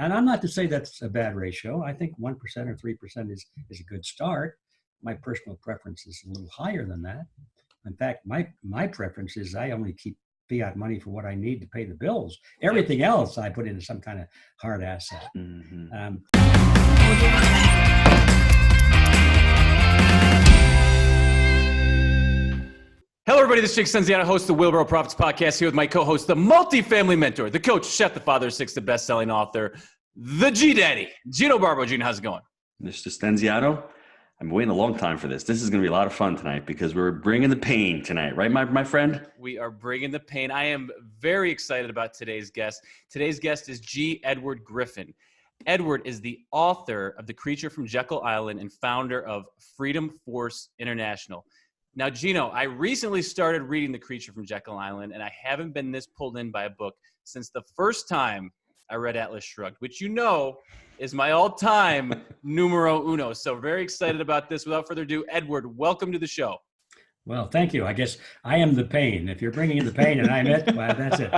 And I'm not to say that's a bad ratio. I think 1% or 3% is a good start. My personal preference is a little higher than that. In fact, my preference is I only keep fiat money for what I need to pay the bills. Everything else I put into some kind of hard asset. Mm-hmm. Hello, everybody. This is Jake Stenziano, host of the Wheelbarrow Profits Podcast, here with my co-host, the multifamily mentor, the coach, chef, the father of six, the best-selling author, the G-Daddy, Gino Barbo. Gino, how's it going? Mr. Stenziano, I'm waiting a long time for this. This is going to be a lot of fun tonight because we're bringing the pain tonight, right, my friend? We are bringing the pain. I am very excited about today's guest. Today's guest is G. Edward Griffin. Edward is the author of The Creature from Jekyll Island and founder of Freedom Force International. Now, Gino, I recently started reading The Creature from Jekyll Island, and I haven't been this pulled in by a book since the first time I read Atlas Shrugged, which you know is my all-time numero uno. So very excited about this. Without further ado, Edward, welcome to the show. Well, thank you. I guess I am the pain. If you're bringing in the pain and I'm it, well, that's it.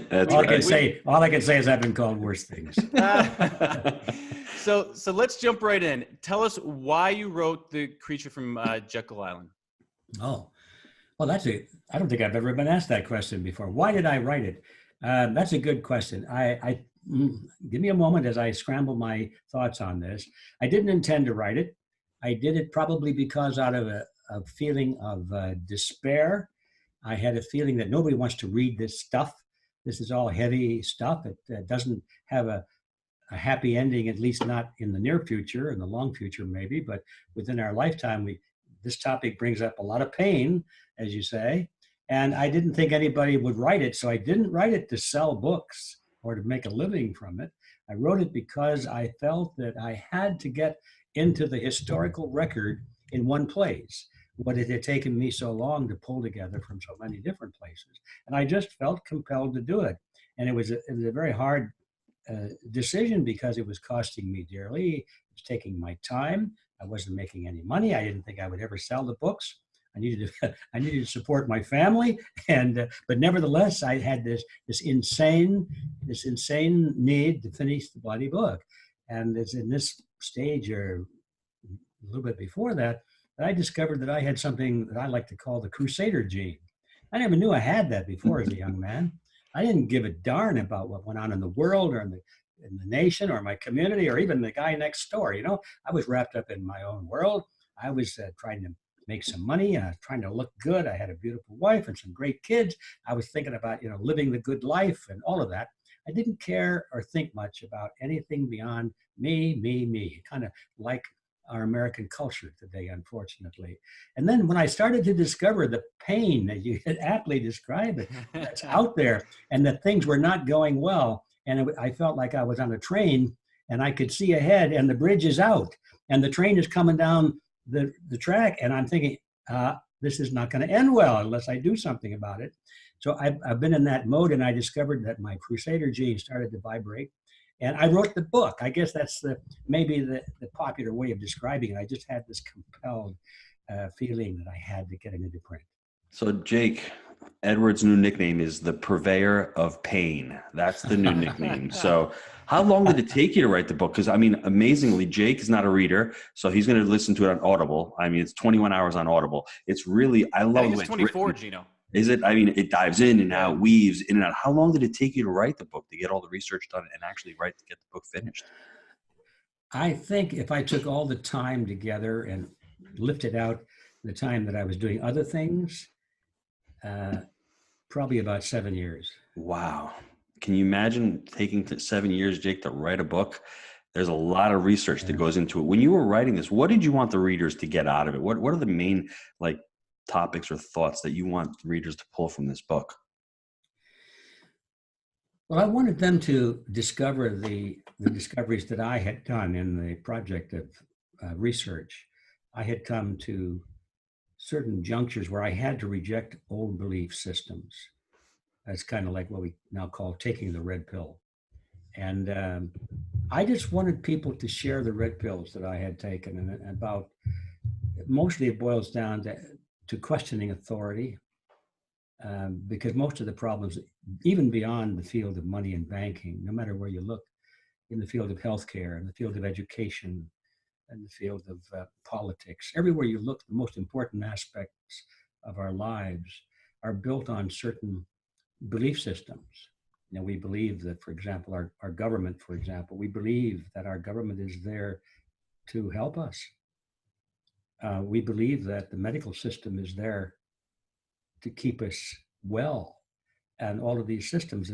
That's all right. All I can say is I've been called worse things. So let's jump right in. Tell us why you wrote The Creature from Jekyll Island. Oh, well, I don't think I've ever been asked that question before. Why did I write it? That's a good question. Give me a moment as I scramble my thoughts on this. I didn't intend to write it. I did it probably because out of a feeling of despair. I had a feeling that nobody wants to read this stuff. This is all heavy stuff. It doesn't have a happy ending, at least not in the near future, in the long future maybe, but within our lifetime, this topic brings up a lot of pain, as you say, and I didn't think anybody would write it, so I didn't write it to sell books or to make a living from it. I wrote it because I felt that I had to get into the historical record in one place, what it had taken me so long to pull together from so many different places. And I just felt compelled to do it. And it was a very hard decision because it was costing me dearly. It was taking my time. I wasn't making any money. I didn't think I would ever sell the books. I needed to support my family, but nevertheless, I had this insane need to finish the bloody book. And it's in this stage, or a little bit before that I discovered that I had something that I like to call the crusader gene. I never knew I had that before as a young man. I didn't give a darn about what went on in the world or in the nation or my community or even the guy next door. You know, I was wrapped up in my own world. I was trying to make some money, trying to look good. I had a beautiful wife and some great kids. I was thinking about, living the good life and all of that. I didn't care or think much about anything beyond me, kind of like our American culture today, unfortunately. And then when I started to discover the pain that you had aptly described it, that's out there, and that things were not going well, and I felt like I was on a train and I could see ahead and the bridge is out and the train is coming down the track, and I'm thinking, this is not going to end well unless I do something about it. So I've been in that mode, and I discovered that my crusader gene started to vibrate. And I wrote the book. I guess that's maybe the popular way of describing it. I just had this compelled feeling that I had to get it into print. So Jake, Edward's new nickname is the purveyor of pain. That's the new nickname. So how long did it take you to write the book? Because, I mean, amazingly, Jake is not a reader, so he's going to listen to it on Audible. I mean, it's 21 hours on Audible. It's really, I love it. It's 24, Gino. Is it? I mean, it dives in and out, weaves in and out. How long did it take you to write the book, to get all the research done and actually get the book finished? I think if I took all the time together and lifted out the time that I was doing other things, probably about 7 years. Wow. Can you imagine taking 7 years, Jake, to write a book? There's a lot of research that goes into it. When you were writing this, what did you want the readers to get out of it? What are the main, topics or thoughts that you want readers to pull from this book? Well, I wanted them to discover the discoveries that I had done in the project of research. I had come to certain junctures where I had to reject old belief systems. That's kind of like what we now call taking the red pill. And I just wanted people to share the red pills that I had taken, and about, mostly it boils down to questioning authority, because most of the problems, even beyond the field of money and banking, no matter where you look, in the field of healthcare, in the field of education, in the field of politics. Everywhere you look, the most important aspects of our lives are built on certain belief systems. You know, we believe that, for example, our government, for example, we believe that our government is there to help us. We believe that the medical system is there to keep us well, and all of these systems.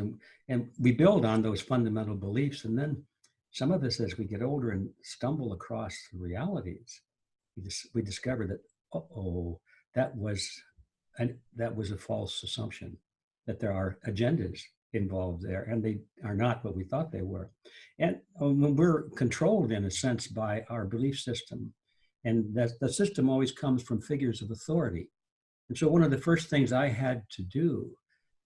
And we build on those fundamental beliefs. And then some of us, as we get older and stumble across the realities, we discover that, uh-oh, that was a false assumption, that there are agendas involved there, and they are not what we thought they were. And when we're controlled, in a sense, by our belief system, and that the system always comes from figures of authority. And so one of the first things I had to do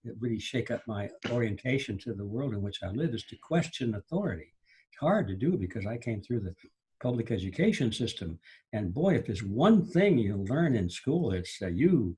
that really shake up my orientation to the world in which I live is to question authority. It's hard to do because I came through the public education system. And boy, if there's one thing you learn in school, it's you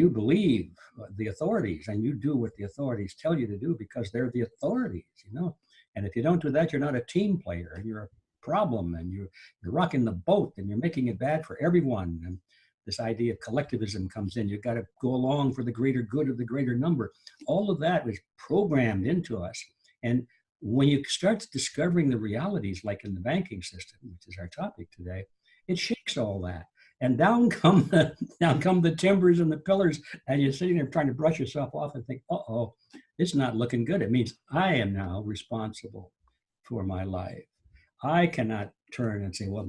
believe the authorities and you do what the authorities tell you to do because they're the authorities, you know. And if you don't do that, you're not a team player and you're a problem, and you're rocking the boat and you're making it bad for everyone. And this idea of collectivism comes in. You've got to go along for the greater good of the greater number. All of that was programmed into us. And when you start discovering the realities, like in the banking system, which is our topic today, it shakes all that. And down come the timbers and the pillars, and you're sitting there trying to brush yourself off and think, uh-oh, it's not looking good. It means I am now responsible for my life. I cannot turn and say, well,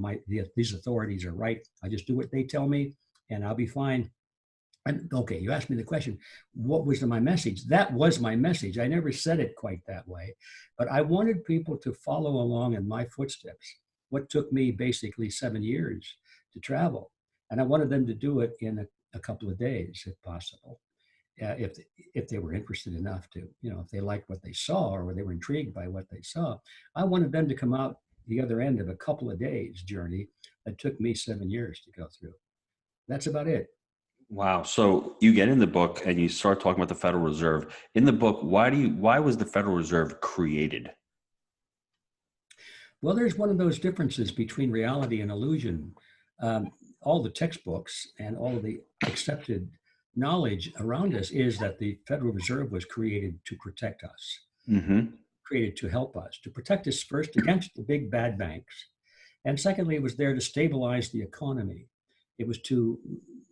these authorities are right. I just do what they tell me and I'll be fine. And okay, you asked me the question, what was my message? That was my message. I never said it quite that way, but I wanted people to follow along in my footsteps, what took me basically 7 years to travel. And I wanted them to do it in a couple of days, if possible, if they were interested enough to, you know, if they liked what they saw or they were intrigued by what they saw. I wanted them to come out the other end of a couple of days journey that took me 7 years to go through. That's about it. Wow. So you get in the book and you start talking about the Federal Reserve. In the book, why was the Federal Reserve created? Well, there's one of those differences between reality and illusion. All the textbooks and all of the accepted knowledge around us is that the Federal Reserve was created to protect us, created to help us, to protect us first against the big bad banks. And secondly, it was there to stabilize the economy. It was to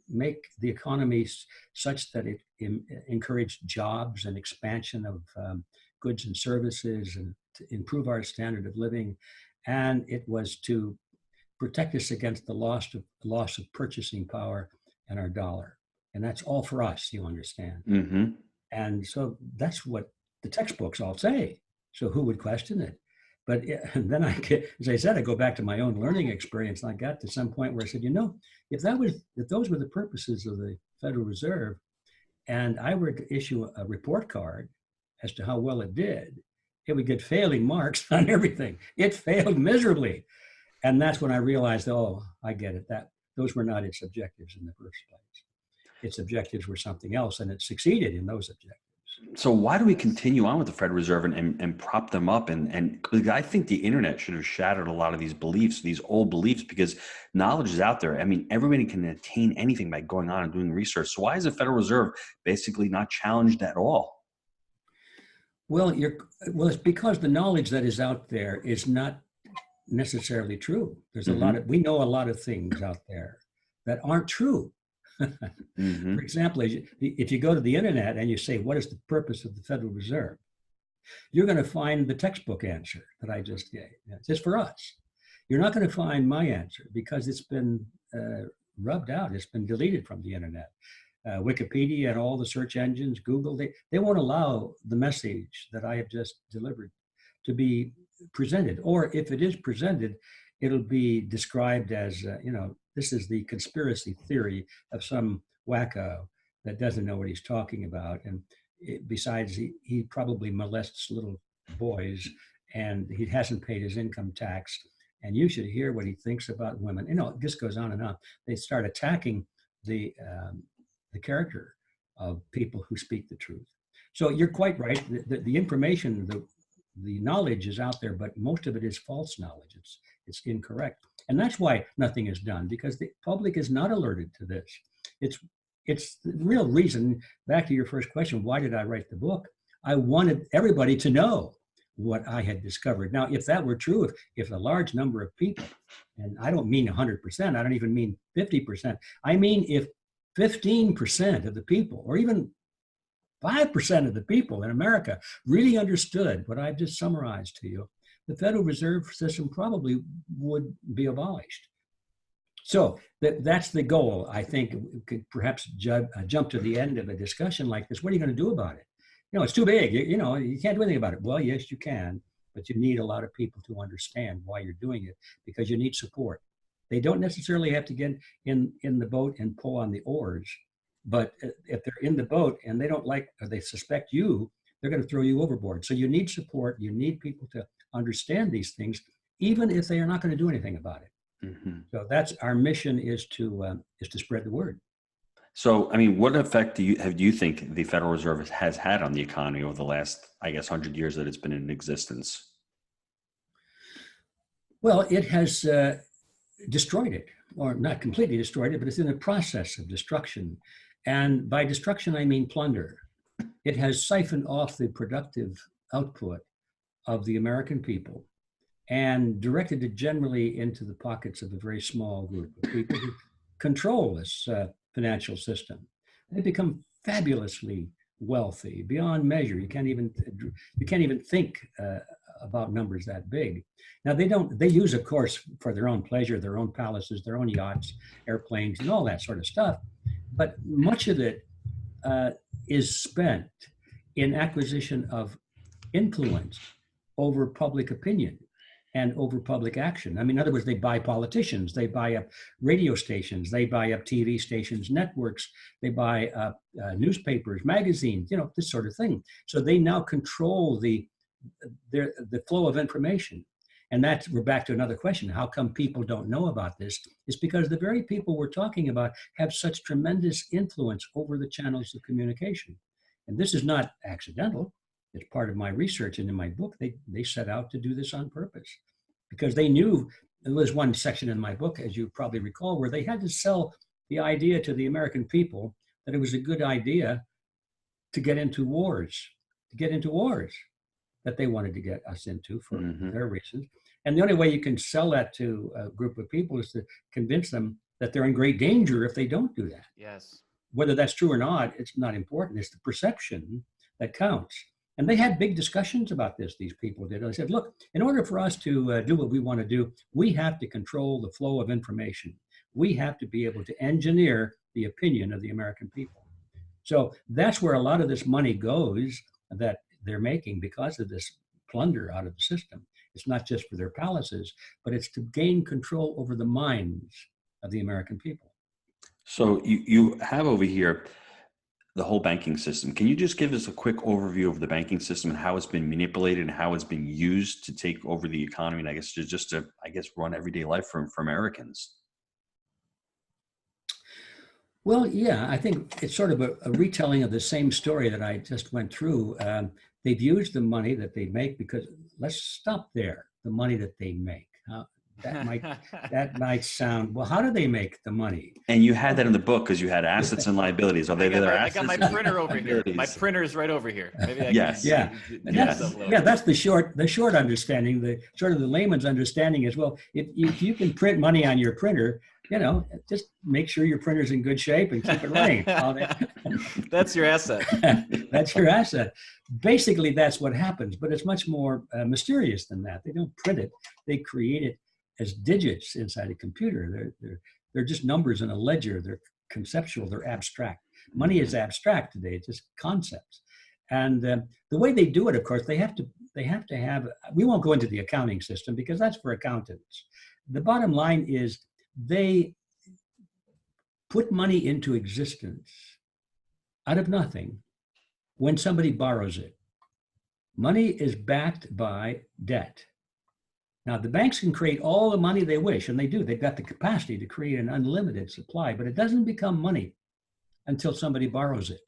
make the economy such that it encouraged jobs and expansion of goods and services and to improve our standard of living. And it was to protect us against the loss of purchasing power and our dollar. And that's all for us, you understand. And so that's what the textbooks all say. So who would question it? But then as I said, I go back to my own learning experience, and I got to some point where I said, you know, if those were the purposes of the Federal Reserve, and I were to issue a report card as to how well it did, it would get failing marks on everything. It failed miserably. And that's when I realized, oh, I get it. Those were not its objectives in the first place. Its objectives were something else, and it succeeded in those objectives. So why do we continue on with the Federal Reserve and prop them up? And I think the internet should have shattered a lot of these beliefs, these old beliefs, because knowledge is out there. I mean, everybody can attain anything by going on and doing research. So why is the Federal Reserve basically not challenged at all? Well, it's because the knowledge that is out there is not necessarily true. There's we know a lot of things out there that aren't true. For example, if you go to the internet and you say, what is the purpose of the Federal Reserve? You're going to find the textbook answer that I just gave. It's just for us. You're not going to find my answer because it's been rubbed out. It's been deleted from the internet. Wikipedia and all the search engines, Google, they won't allow the message that I have just delivered to be presented. Or if it is presented, it'll be described as, this is the conspiracy theory of some wacko that doesn't know what he's talking about. And besides, he probably molests little boys and he hasn't paid his income tax. And you should hear what he thinks about women. It just goes on and on. They start attacking the character of people who speak the truth. So you're quite right. The information, The knowledge is out there, but most of it is false knowledge. It's incorrect. And that's why nothing is done, because the public is not alerted to this. It's the real reason, back to your first question, why did I write the book? I wanted everybody to know what I had discovered. Now, if that were true, if a large number of people, and I don't mean 100%, I don't even mean 50%, I mean if 15% of the people, or even 5% of the people in America really understood what I've just summarized to you, the Federal Reserve System probably would be abolished. So that's the goal. I think we could perhaps jump to the end of a discussion like this. What are you going to do about it? It's too big. You can't do anything about it. Well, yes, you can, but you need a lot of people to understand why you're doing it, because you need support. They don't necessarily have to get in the boat and pull on the oars, but if they're in the boat and they don't like, or they suspect you, they're going to throw you overboard. So you need support. You need people to understand these things, even if they are not going to do anything about it. Mm-hmm. So that's our mission, is to spread the word. So, I mean, what effect do you think the Federal Reserve has had on the economy over the last, 100 years that it's been in existence? Well, it has destroyed it, or not completely destroyed it, but it's in a process of destruction. And by destruction, I mean plunder. It has siphoned off the productive output of the American people and directed it generally into the pockets of a very small group of people who control this financial system. They become fabulously wealthy beyond measure. You can't even think about numbers that big. Now they use, of course, for their own pleasure, their own palaces, their own yachts, airplanes, and all that sort of stuff. But much of it is spent in acquisition of influence over public opinion and over public action. I mean, in other words, they buy politicians, they buy up radio stations, they buy up TV stations, networks, they buy up newspapers, magazines, this sort of thing. So they now control the flow of information. And we're back to another question. How come people don't know about this? It's because the very people we're talking about have such tremendous influence over the channels of communication. And this is not accidental. It's part of my research, and in my book, they set out to do this on purpose, because they knew. There was one section in my book, as you probably recall, where they had to sell the idea to the American people that it was a good idea to get into wars that they wanted to get us into for their reasons. And the only way you can sell that to a group of people is to convince them that they're in great danger if they don't do that. Yes. Whether that's true or not, it's not important. It's the perception that counts. And they had big discussions about this, these people did. They said, look, in order for us to do what we want to do, we have to control the flow of information. We have to be able to engineer the opinion of the American people. So that's where a lot of this money goes that they're making because of this plunder out of the system. It's not just for their palaces, but it's to gain control over the minds of the American people. So you have over here the whole banking system. Can you just give us a quick overview of the banking system and how it's been manipulated and how it's been used to take over the economy and to run everyday life for Americans? Well, yeah, I think it's sort of a retelling of the same story that I just went through. They've used the money that they make, because let's stop there. The money that they make. That might sound, well, how do they make the money? And you had that in the book because you had assets and liabilities. Are they there? I got my printer over here. My printer is right over here. Maybe That's the short understanding. The sort of the layman's understanding is, well, if you can print money on your printer, just make sure your printer's in good shape and keep it running. That's your asset. That's your asset. Basically, that's what happens, but it's much more mysterious than that. They don't print it; they create it as digits inside a computer. They're just numbers in a ledger. They're conceptual. They're abstract. Money is abstract today. It's just concepts. And the way they do it, of course, they have to have. We won't go into the accounting system because that's for accountants. The bottom line is they put money into existence out of nothing when somebody borrows it. Money is backed by debt. Now, the banks can create all the money they wish, and they do. They've got the capacity to create an unlimited supply, but it doesn't become money until somebody borrows it.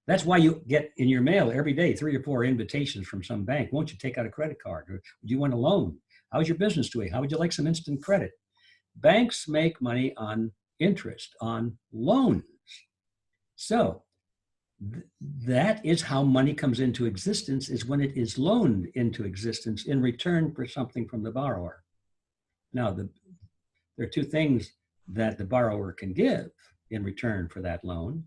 That's why you get in your mail every day 3 or 4 invitations from some bank. Won't you take out a credit card? Or do you want a loan? How's your business doing? How would you like some instant credit? Banks make money on interest, on loans. So that is how money comes into existence, is when it is loaned into existence in return for something from the borrower. Now, there are 2 things that the borrower can give in return for that loan.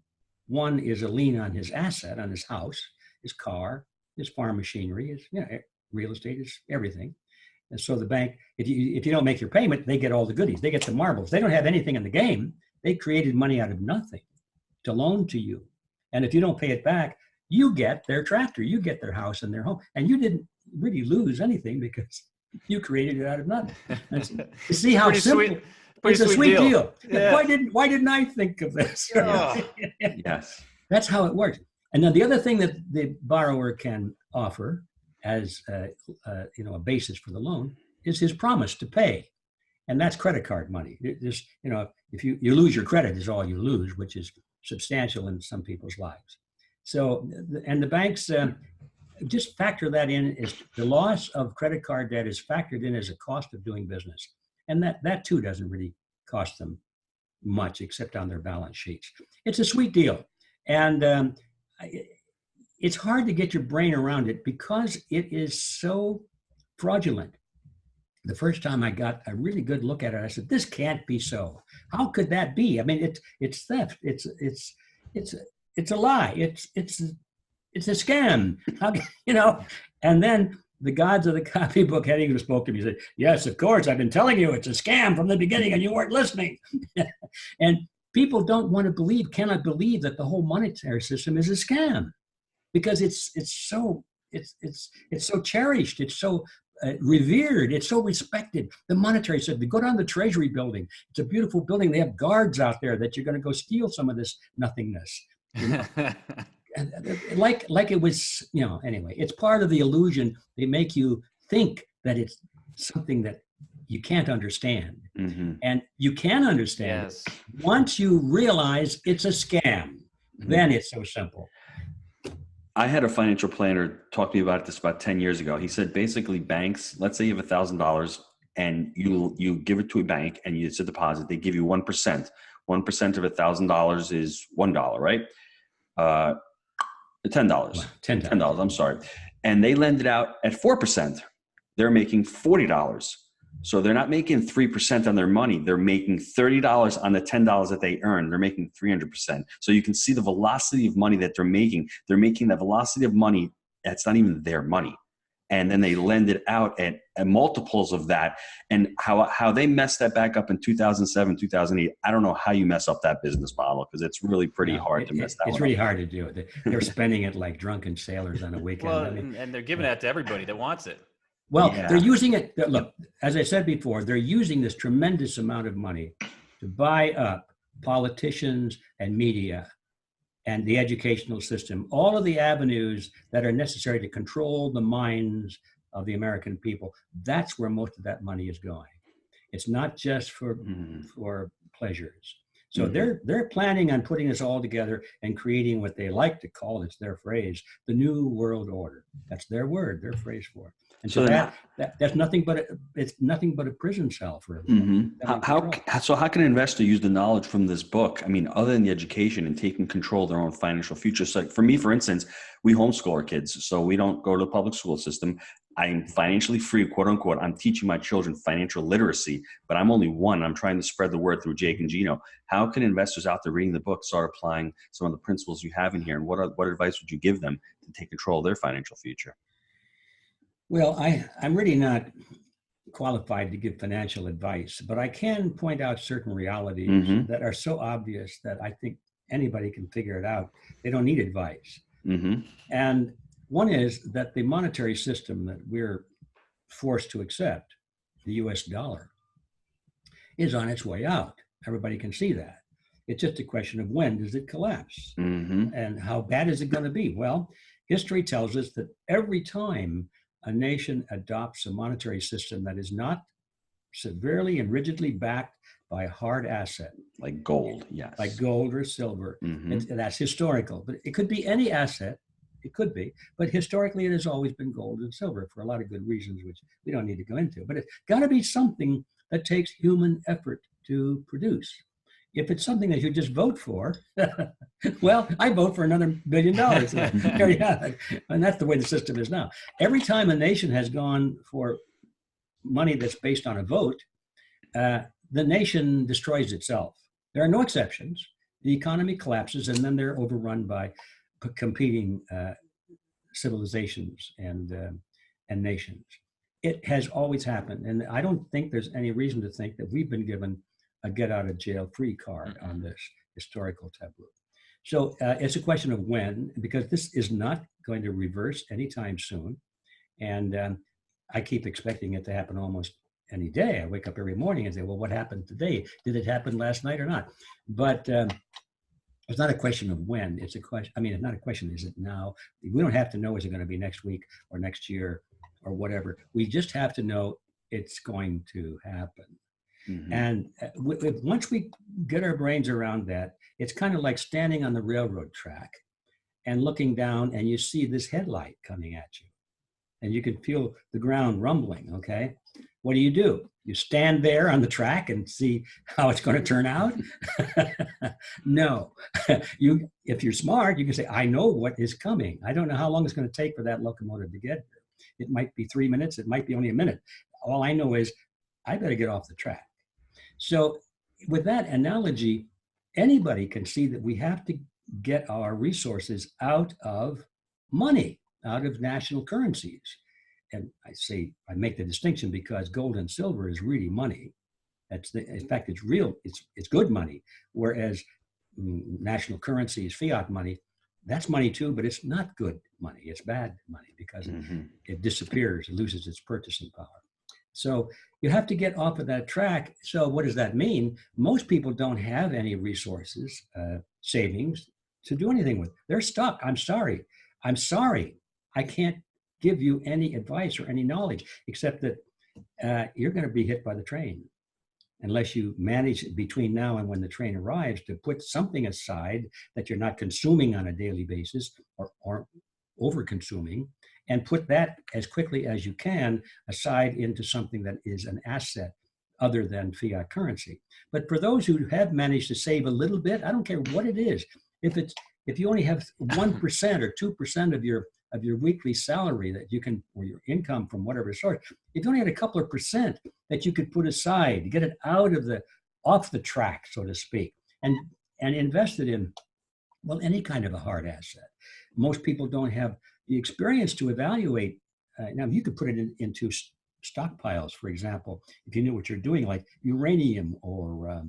One is a lien on his asset, on his house, his car, his farm machinery, his real estate, is everything. And so the bank, if you don't make your payment, they get all the goodies. They get the marbles. They don't have anything in the game. They created money out of nothing to loan to you. And if you don't pay it back, you get their tractor, you get their house and their home. And you didn't really lose anything because you created it out of nothing. You see how simple. It's a sweet deal. Yeah. Why didn't I think of this? Oh. Yes. That's how it works. And then the other thing that the borrower can offer as a basis for the loan is his promise to pay. And that's credit card money. Just, if you lose your credit is all you lose, which is substantial in some people's lives. So, and the banks just factor that in, is the loss of credit card debt is factored in as a cost of doing business. And that too doesn't really cost them much except on their balance sheets. It's a sweet deal. And it's hard to get your brain around it because it is so fraudulent. The first time I got a really good look at it, I said, this can't be so. How could that be? I mean, it's theft. It's a lie. It's a scam. And then the gods of the copybook hadn't even spoke to me. He said, yes, of course, I've been telling you it's a scam from the beginning and you weren't listening. And people cannot believe that the whole monetary system is a scam because it's so cherished. It's so revered. It's so respected. The monetary system, go down to the Treasury building. It's a beautiful building. They have guards out there that you're going to go steal some of this nothingness. Like it was, anyway, it's part of the illusion. They make you think that it's something that you can't understand. Mm-hmm. And you can understand it once you realize it's a scam. Mm-hmm. Then it's so simple. I had a financial planner talk to me about this about 10 years ago. He said, basically banks, let's say you have $1,000 and you give it to a bank and it's a deposit. They give you 1%. 1% of $1,000 is $1, right? $10. $10, I'm sorry. And they lend it out at 4%. They're making $40. So they're not making 3% on their money. They're making $30 on the $10 that they earn. They're making 300%. So you can see the velocity of money that they're making. They're making the velocity of money that's not even their money. And then they lend it out at multiples of that. And how they messed that back up in 2007, 2008, I don't know how you mess up that business model because it's really pretty hard to mess that It's really hard to do it. They're spending it like drunken sailors on a weekend. Well, and they're giving it to everybody that wants it. Well, they're using it. Look, as I said before, they're using this tremendous amount of money to buy up politicians and media and the educational system, all of the avenues that are necessary to control the minds of the American people. That's where most of that money is going. It's not just for pleasures. So they're planning on putting this all together and creating what they like to call, it's their phrase, the new world order. That's their word, their phrase for it. And so that's nothing but it's nothing but a prison cell for them. Mm-hmm. How can an investor use the knowledge from this book? I mean, other than the education and taking control of their own financial future. So for me, for instance, we homeschool our kids. So we don't go to the public school system. I'm financially free, quote unquote. I'm teaching my children financial literacy, but I'm only one. I'm trying to spread the word through Jake and Gino. How can investors out there reading the book start applying some of the principles you have in here? And what advice would you give them to take control of their financial future? Well, I'm really not qualified to give financial advice, but I can point out certain realities that are so obvious that I think anybody can figure it out. They don't need advice. Mm-hmm. And one is that the monetary system that we're forced to accept, the US dollar, is on its way out. Everybody can see that. It's just a question of when does it collapse? Mm-hmm. And how bad is it going to be? Well, history tells us that every time a nation adopts a monetary system that is not severely and rigidly backed by a hard asset, Like gold, yes. like gold or silver. Mhm. That's historical, but it could be any asset. It could be, but historically it has always been gold and silver for a lot of good reasons, which we don't need to go into. But it's got to be something that takes human effort to produce. If it's something that you just vote for, well, I vote for another $1 billion. There you have it. And that's the way the system is now. Every time a nation has gone for money that's based on a vote, the nation destroys itself. There are no exceptions. The economy collapses, and then they're overrun by competing civilizations and nations. It has always happened, and I don't think there's any reason to think that we've been given a get-out-of-jail-free card on this historical tableau. So it's a question of when, because this is not going to reverse anytime soon, and I keep expecting it to happen almost any day. I wake up every morning and say, well, what happened today? Did it happen last night or not? But it's not a question of when. It's a question. I mean, it's not a question. Is it now? We don't have to know. Is it going to be next week or next year or whatever? We just have to know it's going to happen. Mm-hmm. And once we get our brains around that, it's kind of like standing on the railroad track and looking down, and you see this headlight coming at you, and you can feel the ground rumbling. Okay, what do? You stand there on the track and see how it's going to turn out? No. If you're smart, you can say, I know what is coming. I don't know how long it's going to take for that locomotive to get there. It might be 3 minutes. It might be only a minute. All I know is I better get off the track. So with that analogy, anybody can see that we have to get our resources out of money, out of national currencies. And I make the distinction because gold and silver is really money. In fact, it's real, it's good money. Whereas national currency is fiat money. That's money too, but it's not good money. It's bad money because it disappears, it loses its purchasing power. So you have to get off of that track. So what does that mean? Most people don't have any resources, savings to do anything with. They're stuck. I'm sorry. I can't give you any advice or any knowledge, except that you're going to be hit by the train unless you manage between now and when the train arrives to put something aside that you're not consuming on a daily basis or over consuming, and put that as quickly as you can aside into something that is an asset other than fiat currency. But for those who have managed to save a little bit, I don't care what it is. If you only have 1% or 2% of your weekly salary that you can, or your income from whatever source, if you only had a couple of percent that you could put aside to get it off the track, so to speak, and invest it in, well, any kind of a hard asset. Most people don't have the experience to evaluate. Now, you could put it into stockpiles, for example, if you knew what you're doing, like uranium or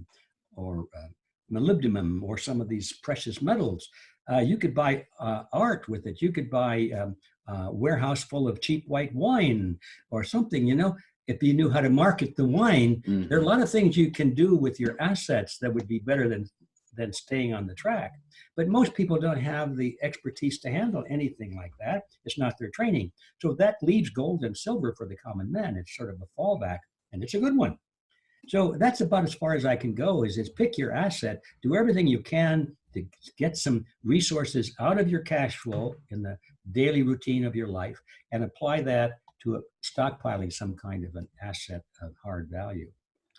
molybdenum or some of these precious metals. You could buy art with it. You could buy a warehouse full of cheap white wine or something, if you knew how to market the wine. There are a lot of things you can do with your assets that would be better than staying on the track. But most people don't have the expertise to handle anything like that. It's not their training. So that leaves gold and silver for the common man. It's sort of a fallback, and it's a good one. So that's about as far as I can go, is pick your asset, do everything you can to get some resources out of your cash flow in the daily routine of your life and apply that to stockpiling some kind of an asset of hard value.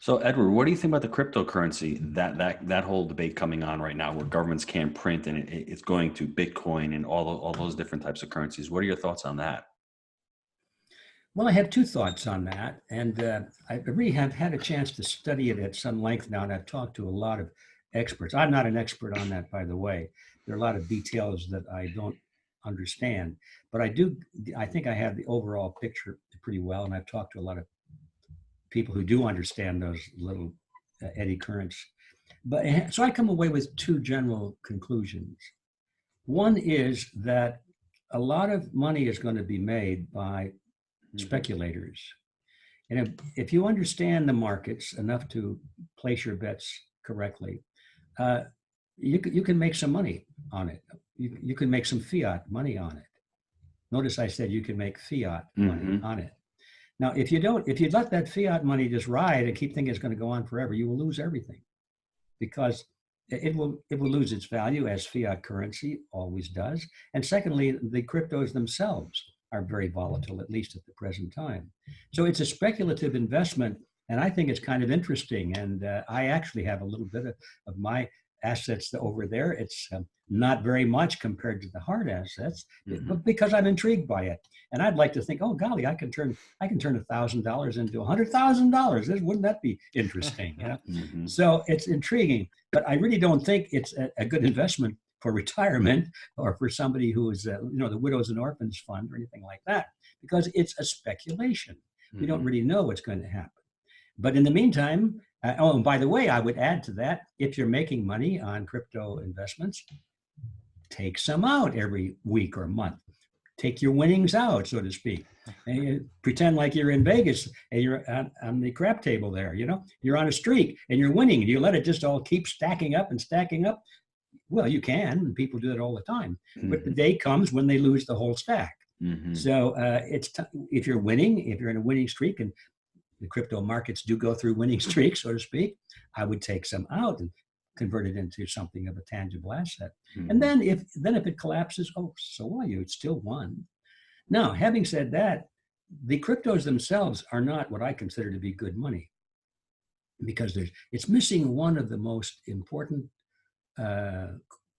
So, Edward, what do you think about the cryptocurrency, that whole debate coming on right now where governments can't print and it's going to Bitcoin and all those different types of currencies? What are your thoughts on that? Well, I have two thoughts on that, and I really have had a chance to study it at some length now, and I've talked to a lot of experts. I'm not an expert on that, by the way. There are a lot of details that I don't understand, but I think I have the overall picture pretty well, and I've talked to a lot of people who do understand those little eddy currents. But so I come away with two general conclusions. One is that a lot of money is going to be made by speculators. And if you understand the markets enough to place your bets correctly, you can make some money on it. You can make some fiat money on it. Notice I said you can make fiat money on it. Now, if you let that fiat money just ride and keep thinking it's going to go on forever, you will lose everything, because it will lose its value, as fiat currency always does. And secondly, the cryptos themselves are very volatile, at least at the present time. So it's a speculative investment, and I think it's kind of interesting. And I actually have a little bit of my assets over there. It's not very much compared to the hard assets, but because I'm intrigued by it. And I'd like to think, oh golly, I can turn $1,000 into $100,000. Wouldn't that be interesting? You know? So it's intriguing, but I really don't think it's a good investment for retirement or for somebody who is, the Widows and Orphans Fund or anything like that, because it's a speculation. We don't really know what's going to happen. But in the meantime, and by the way, I would add to that, if you're making money on crypto investments, take some out every week or month. Take your winnings out, so to speak. And you pretend like you're in Vegas and you're on the crap table there, you're on a streak and you're winning. You let it just all keep stacking up and stacking up. Well, you can, and people do it all the time. But the day comes when they lose the whole stack. So if you're winning, if you're in a winning streak, and the crypto markets do go through winning streaks, so to speak, I would take some out and convert it into something of a tangible asset. And then if it collapses, oh, so are you? It's still won. Now, having said that, the cryptos themselves are not what I consider to be good money, because it's missing one of the most important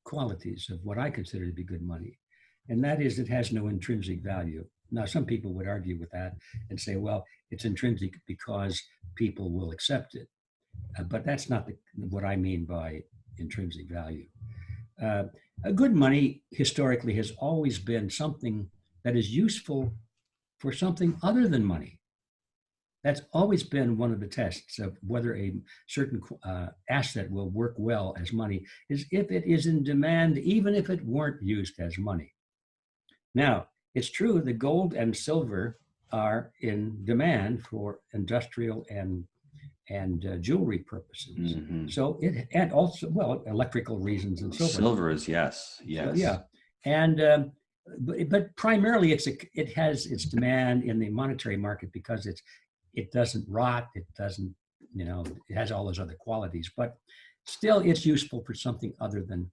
qualities of what I consider to be good money, and that is it has no intrinsic value. Now, some people would argue with that and say, well, it's intrinsic because people will accept it. But that's not what I mean by intrinsic value. A good money historically has always been something that is useful for something other than money. That's always been one of the tests of whether a certain asset will work well as money, is if it is in demand, even if it weren't used as money. Now, it's true that gold and silver are in demand for industrial and jewelry purposes. So and also, electrical reasons and so forth. Silver is yes. So, yeah, and but primarily it has its demand in the monetary market because it doesn't rot, it doesn't, it has all those other qualities, but still it's useful for something other than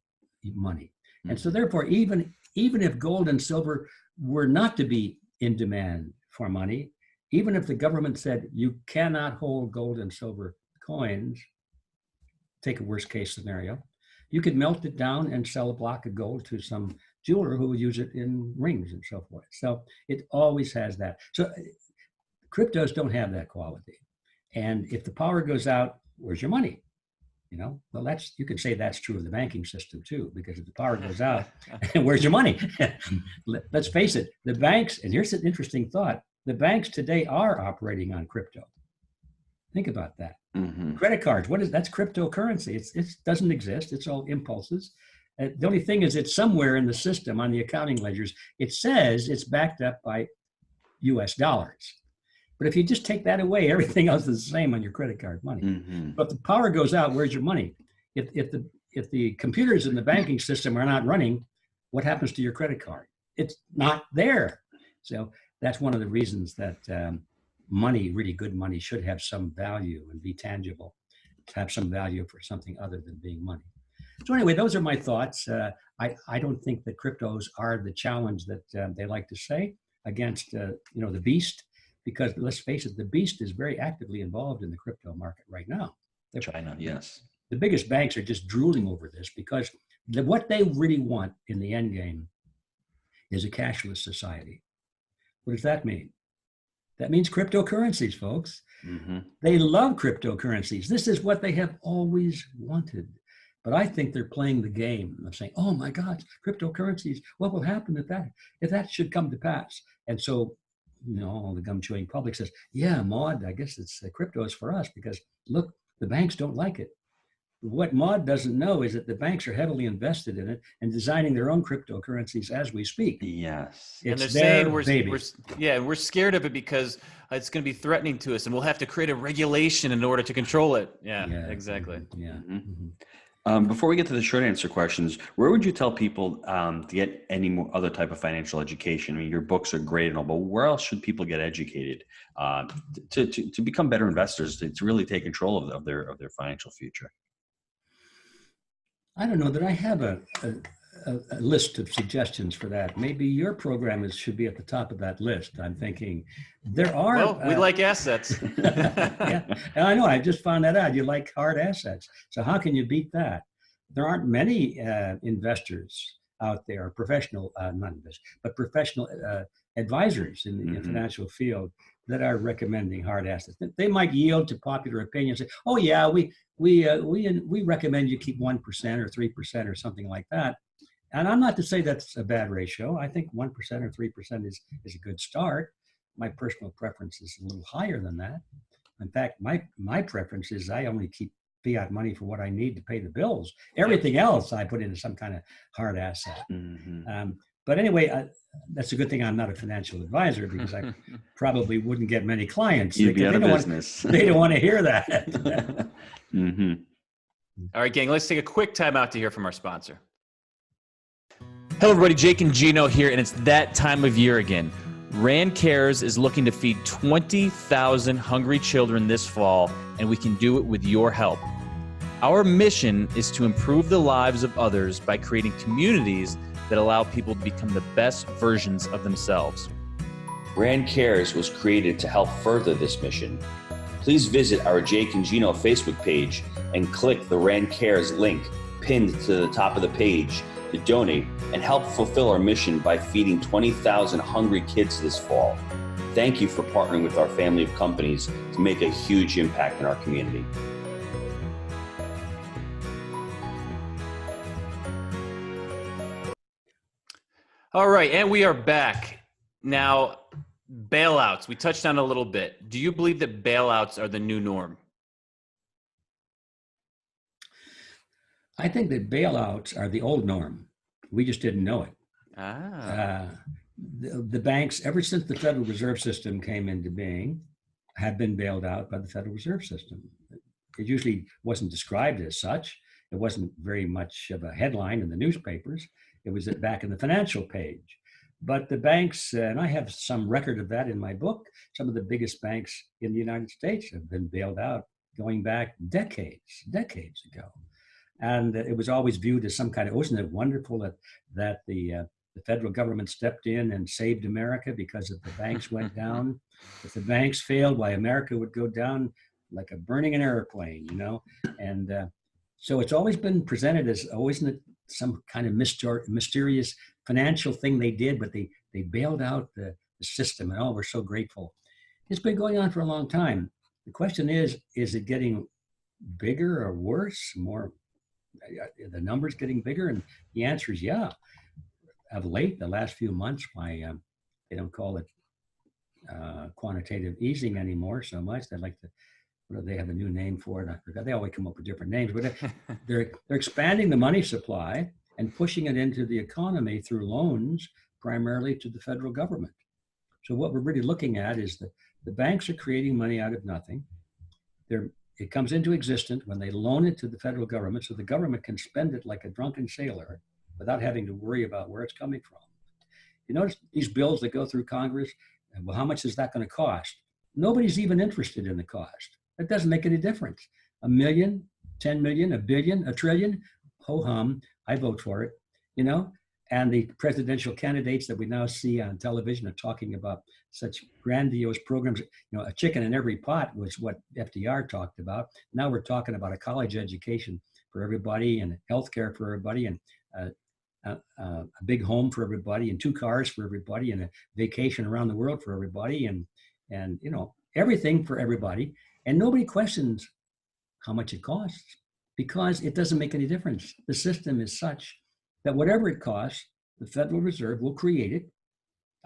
money. And so therefore, even if gold and silver were not to be in demand for money, even if the government said you cannot hold gold and silver coins, take a worst case scenario, you could melt it down and sell a block of gold to some jeweler who would use it in rings and so forth. So it always has that. So cryptos don't have that quality. And if the power goes out, where's your money? Well, you could say that's true of the banking system too, because if the power goes out, where's your money? Let's face it, the banks, and here's an interesting thought, the banks today are operating on crypto. Think about that. Credit cards, that's cryptocurrency. It doesn't exist. It's all impulses. The only thing is it's somewhere in the system on the accounting ledgers. It says it's backed up by US dollars. But if you just take that away, everything else is the same on your credit card money. But if the power goes out, where's your money? If the computers in the banking system are not running, what happens to your credit card? It's not there. So that's one of the reasons that money, really good money, should have some value and be tangible, to have some value for something other than being money. So anyway, those are my thoughts. I don't think that cryptos are the challenge that they like to say against the beast. Because let's face it, the beast is very actively involved in the crypto market right now. China, yes. The biggest banks are just drooling over this because what they really want in the end game is a cashless society. What does that mean? That means cryptocurrencies, folks. They love cryptocurrencies. This is what they have always wanted. But I think they're playing the game of saying, oh my God, cryptocurrencies, what will happen if that should come to pass? And so the gum-chewing public says, yeah, Maud, I guess it's crypto is for us because, look, the banks don't like it. What Maud doesn't know is that the banks are heavily invested in it and designing their own cryptocurrencies as we speak. Yes. And they're saying we're scared of it because it's going to be threatening to us and we'll have to create a regulation in order to control it. Yeah. Exactly. Yeah. Before we get to the short answer questions, where would you tell people to get any more other type of financial education? I mean, your books are great and all, but where else should people get educated to become better investors, to really take control of their financial future? I don't know that I have a list of suggestions for that. Maybe your program should be at the top of that list. I'm thinking there are. Well, we like assets. Yeah, and I know. I just found that out. You like hard assets. So how can you beat that? There aren't many investors out there, professional, not investors, but professional advisors in the financial field that are recommending hard assets. They might yield to popular opinion, say, "Oh yeah, we recommend you keep 1% or 3% or something like that." And I'm not to say that's a bad ratio. I think 1% or 3% is a good start. My personal preference is a little higher than that. In fact, my preference is I only keep fiat money for what I need to pay the bills. Everything else I put into some kind of hard asset. But anyway, that's a good thing I'm not a financial advisor, because I probably wouldn't get many clients. You'd be out of business. They don't want to hear that. All right, gang, let's take a quick time out to hear from our sponsor. Hello, everybody. Jake and Gino here, and it's that time of year again. Rand Cares is looking to feed 20,000 hungry children this fall, and we can do it with your help. Our mission is to improve the lives of others by creating communities that allow people to become the best versions of themselves. Rand Cares was created to help further this mission. Please visit our Jake and Gino Facebook page and click the Rand Cares link pinned to the top of the page to donate and help fulfill our mission by feeding 20,000 hungry kids this fall. Thank you for partnering with our family of companies to make a huge impact in our community. All right, and we are back. Now, bailouts. We touched on it a little bit. Do you believe that bailouts are the new norm? I think that bailouts are the old norm. We just didn't know it. The banks, ever since the Federal Reserve System came into being, have been bailed out by the Federal Reserve System. It usually wasn't described as such. It wasn't very much of a headline in the newspapers. It was back in the financial page. But the banks, and I have some record of that in my book, some of the biggest banks in the United States have been bailed out going back decades ago. And it was always viewed as some kind of, wasn't it wonderful that the federal government stepped in and saved America because if the banks went down, if the banks failed, why America would go down like a burning an airplane, you know? And so it's always been presented as, oh, isn't it some kind of mysterious financial thing they did, but they bailed out the system, and oh, we're so grateful. It's been going on for a long time. The question is it getting bigger or worse, more? The numbers getting bigger? And the answer is yeah. Of late, the last few months, they don't call it quantitative easing anymore so much. They like to, they have a new name for it. I forgot. They always come up with different names, but they're expanding the money supply and pushing it into the economy through loans, primarily to the federal government. So what we're really looking at is that the banks are creating money out of nothing. It comes into existence when they loan it to the federal government, so the government can spend it like a drunken sailor without having to worry about where it's coming from. You notice these bills that go through Congress, well, how much is that going to cost? Nobody's even interested in the cost. It doesn't make any difference. $1 million, 10 million, $1 billion, $1 trillion, ho-hum, I vote for it, you know? And the presidential candidates that we now see on television are talking about such grandiose programs. You know, a chicken in every pot was what FDR talked about. Now we're talking about a college education for everybody, and healthcare for everybody, and a big home for everybody, and 2 cars for everybody, and a vacation around the world for everybody, and you know, everything for everybody. And nobody questions how much it costs, because it doesn't make any difference. The system is such that whatever it costs, the Federal Reserve will create it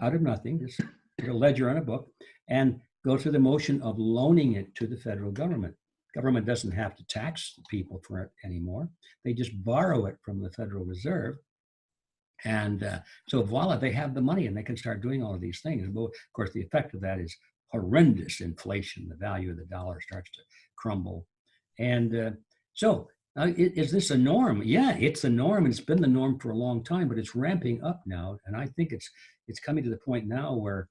out of nothing, just put a ledger on a book, and go through the motion of loaning it to the federal government. Government doesn't have to tax people for it anymore. They just borrow it from the Federal Reserve. And so voila, they have the money and they can start doing all of these things. But of course, the effect of that is horrendous inflation. The value of the dollar starts to crumble. And so Is this a norm? Yeah, it's a norm, and it's been the norm for a long time, but it's ramping up now, and I think it's coming to the point now where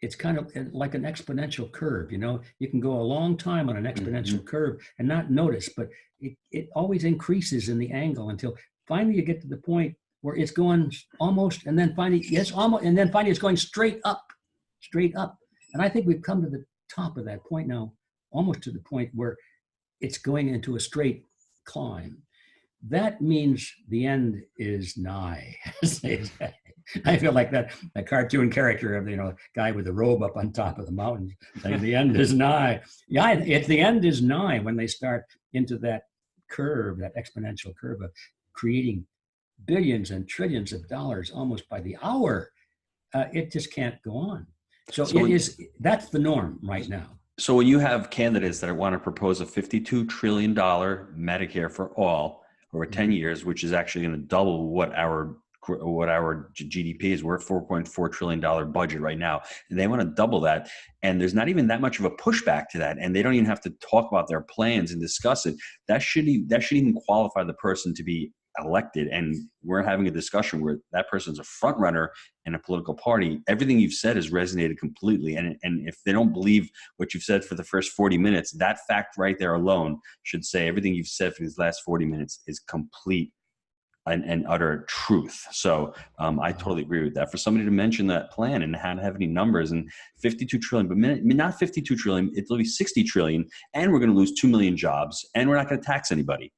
it's kind of like an exponential curve. You know, you can go a long time on an exponential curve and not notice, but it always increases in the angle until finally you get to the point where it's going almost, and then finally yes, almost, and then finally it's going straight up. And I think we've come to the top of that point now, almost to the point where it's going into a straight climb. That means the end is nigh, as they say. I feel like that cartoon character of, you know, guy with the robe up on top of the mountain saying the end is nigh. Yeah, the end is nigh when they start into that curve, that exponential curve of creating billions and trillions of dollars almost by the hour. It just can't go on. So that's the norm right now. So when you have candidates that want to propose a $52 trillion Medicare for all over 10 years, which is actually going to double what our GDP is, we're $4.4 trillion budget right now, and they want to double that, and there's not even that much of a pushback to that, and they don't even have to talk about their plans and discuss it. That should even qualify the person to be elected. And we're having a discussion where that person's a front runner in a political party. Everything you've said has resonated completely, and if they don't believe what you've said for the first 40 minutes, that fact right there alone should say everything you've said for these last 40 minutes is complete and utter truth. So I totally agree with that. For somebody to mention that plan and not have any numbers, and 52 trillion, but not 52 trillion, it'll be 60 trillion, and we're going to lose 2 million jobs, and we're not going to tax anybody.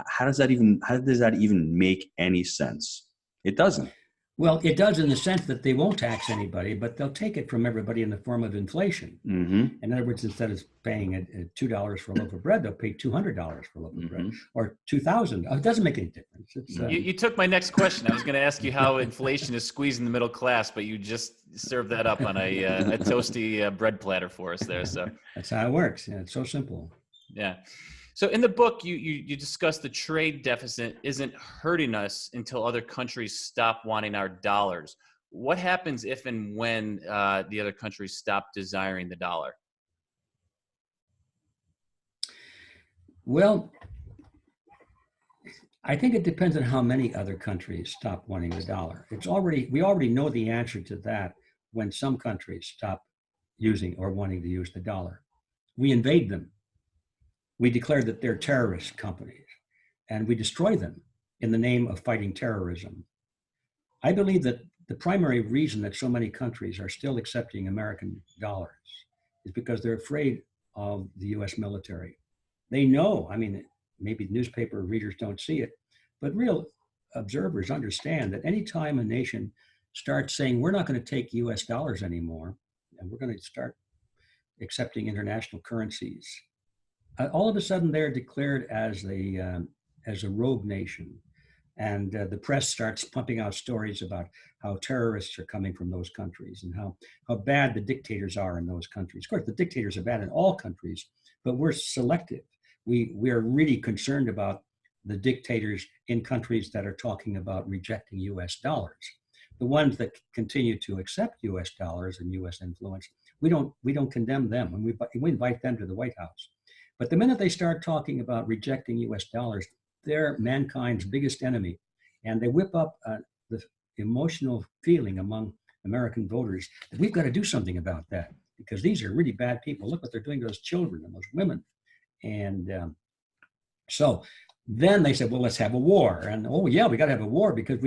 How does that even make any sense? It doesn't. Well, it does in the sense that they won't tax anybody, but they'll take it from everybody in the form of inflation. Mm-hmm. In other words, instead of paying $2 for a loaf of bread, they'll pay $200 for a loaf of bread, or $2,000. It doesn't make any difference. You took my next question. I was going to ask you how inflation is squeezing the middle class, but you just served that up on a toasty bread platter for us there. So that's how it works. Yeah, it's so simple. Yeah. So in the book, you discuss the trade deficit isn't hurting us until other countries stop wanting our dollars. What happens if and when the other countries stop desiring the dollar? Well, I think it depends on how many other countries stop wanting the dollar. We already know the answer to that when some countries stop using or wanting to use the dollar. We invade them. We declare that they're terrorist companies, and we destroy them in the name of fighting terrorism. I believe that the primary reason that so many countries are still accepting American dollars is because they're afraid of the US military. They know, I mean, maybe newspaper readers don't see it, but real observers understand that anytime a nation starts saying, we're not going to take US dollars anymore, and we're going to start accepting international currencies, all of a sudden they're declared as a rogue nation. And the press starts pumping out stories about how terrorists are coming from those countries and how bad the dictators are in those countries. Of course, the dictators are bad in all countries, but we're selective. We are really concerned about the dictators in countries that are talking about rejecting US dollars. The ones that continue to accept US dollars and US influence, we don't condemn them, and we invite them to the White House. But the minute they start talking about rejecting US dollars, they're mankind's biggest enemy. And they whip up the emotional feeling among American voters that we've got to do something about that, because these are really bad people. Look what they're doing to those children and those women. And so then they said, well, let's have a war. And oh yeah, we got to have a war because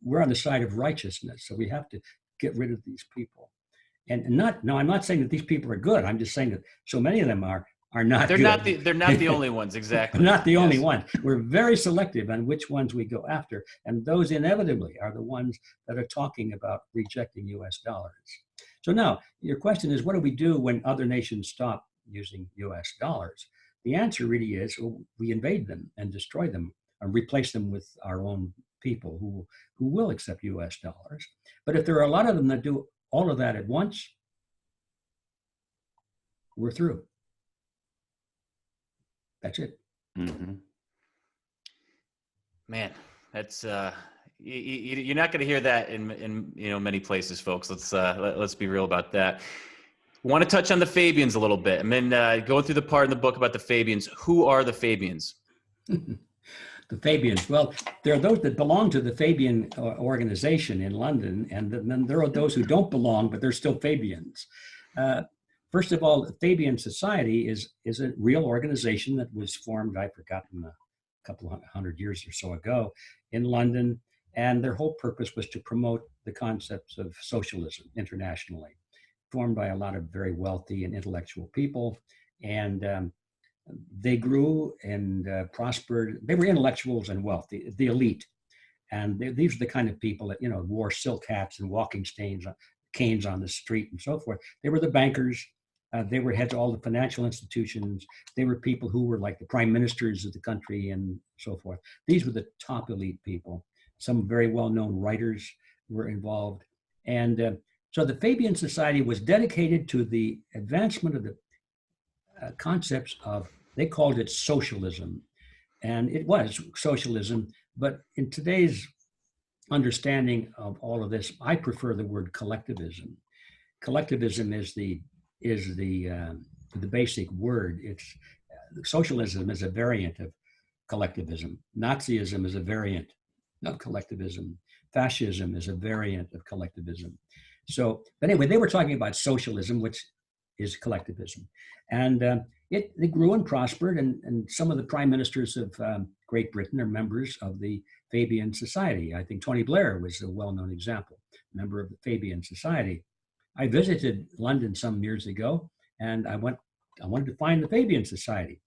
we're on the side of righteousness. So we have to get rid of these people. And I'm not saying that these people are good. I'm just saying that so many of them are not they're good. They're not the only ones, exactly. Not the only ones. We're very selective on which ones we go after, and those inevitably are the ones that are talking about rejecting US dollars. So now your question is, what do we do when other nations stop using US dollars? The answer really is, well, we invade them and destroy them and replace them with our own people who will accept US dollars. But if there are a lot of them that do all of that at once, we're through. That's it. Mm-hmm. Man, that's you're not going to hear that in many places, folks. Let's be real about that. Want to touch on the Fabians a little bit. I mean, going through the part in the book about the Fabians. Who are the Fabians? The Fabians. Well, there are those that belong to the Fabian organization in London, and then there are those who don't belong, but they're still Fabians. First of all, the Fabian Society is a real organization that was formed, I've forgotten, a couple of hundred years or so ago in London, and their whole purpose was to promote the concepts of socialism internationally, formed by a lot of very wealthy and intellectual people, and they grew and prospered. They were intellectuals and wealthy, the elite. And these are the kind of people that, wore silk hats and walking canes on the street and so forth. They were the bankers. They were heads of all the financial institutions. They were people who were like the prime ministers of the country and so forth. These were the top elite people. Some very well-known writers were involved. And so the Fabian Society was dedicated to the advancement of the concepts of, they called it socialism. And it was socialism, but in today's understanding of all of this, I prefer the word collectivism. Collectivism is the basic word. It's socialism is a variant of collectivism. Nazism is a variant of collectivism. Fascism is a variant of collectivism. So, but anyway, they were talking about socialism, which is collectivism. And it grew and prospered, and some of the prime ministers of Great Britain are members of the Fabian Society. I think Tony Blair was a well-known example, member of the Fabian Society. I visited London some years ago, and I wanted to find the Fabian Society.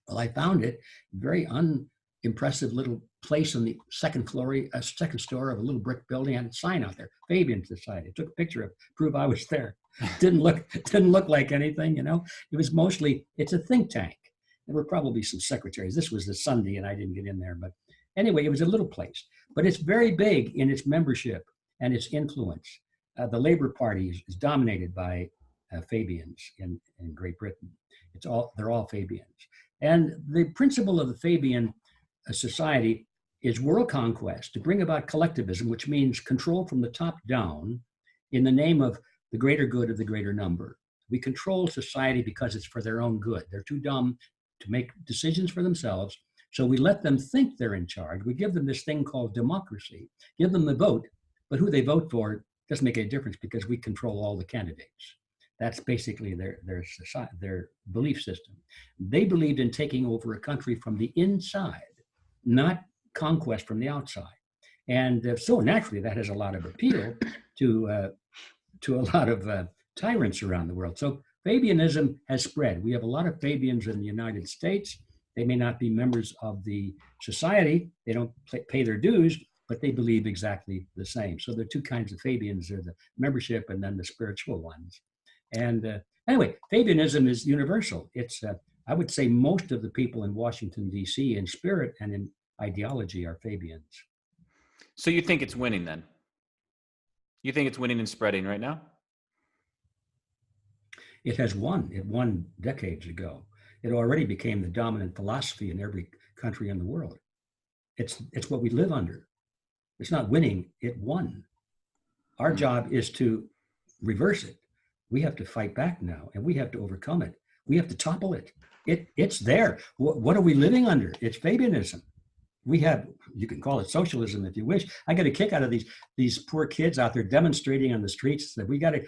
Well, I found it very unimpressive little place on the second story of a little brick building, had a sign out there, Fabian Society. I took a picture of it, prove I was there. Didn't look like anything, It was mostly, it's a think tank. There were probably some secretaries. This was the Sunday and I didn't get in there, but anyway, it was a little place, but it's very big in its membership and its influence. The Labour Party is dominated by Fabians in Great Britain. They're all Fabians. And the principle of the Fabian Society is world conquest, to bring about collectivism, which means control from the top down in the name of the greater good of the greater number. We control society because it's for their own good. They're too dumb to make decisions for themselves, so we let them think they're in charge. We give them this thing called democracy, give them the vote, but who they vote for doesn't make any difference because we control all the candidates. That's basically their belief system. They believed in taking over a country from the inside, not conquest from the outside. And so naturally, that has a lot of appeal to a lot of tyrants around the world. So Fabianism has spread. We have a lot of Fabians in the United States. They may not be members of the society. They don't pay their dues, but they believe exactly the same. So there are two kinds of Fabians. There's the membership and then the spiritual ones. And anyway, Fabianism is universal. It's, I would say most of the people in Washington, D.C. in spirit and in ideology are Fabians. So you think it's winning then? You think it's winning and spreading right now? It has won. It won decades ago. It already became the dominant philosophy in every country in the world. It's what we live under. It's not winning, it won. Our job is to reverse it. We have to fight back now, and we have to overcome it. We have to topple it. It's there. What are we living under? It's Fabianism. We have, you can call it socialism if you wish. I get a kick out of these poor kids out there demonstrating on the streets that we got to,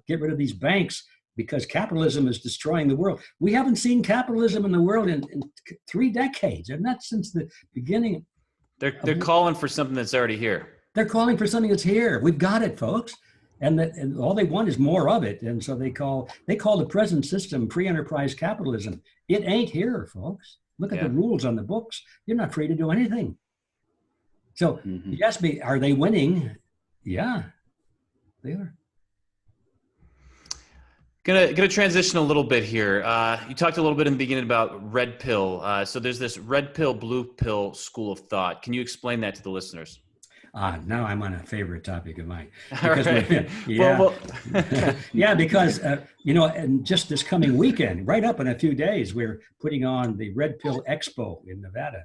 get rid of these banks because capitalism is destroying the world. We haven't seen capitalism in the world in 3 decades, and that's since the beginning. They're calling for something that's already here. They're calling for something that's here. We've got it, folks. And all they want is more of it. And so they call the present system free enterprise capitalism. It ain't here, folks. Look at the rules on the books. You're not free to do anything. So you ask me, are they winning? Yeah, they are. Gonna transition a little bit here. You talked a little bit in the beginning about red pill. So there's this red pill, blue pill school of thought. Can you explain that to the listeners? Now I'm on a favorite topic of mine. Because because, and just this coming weekend, right up in a few days, we're putting on the Red Pill Expo in Nevada.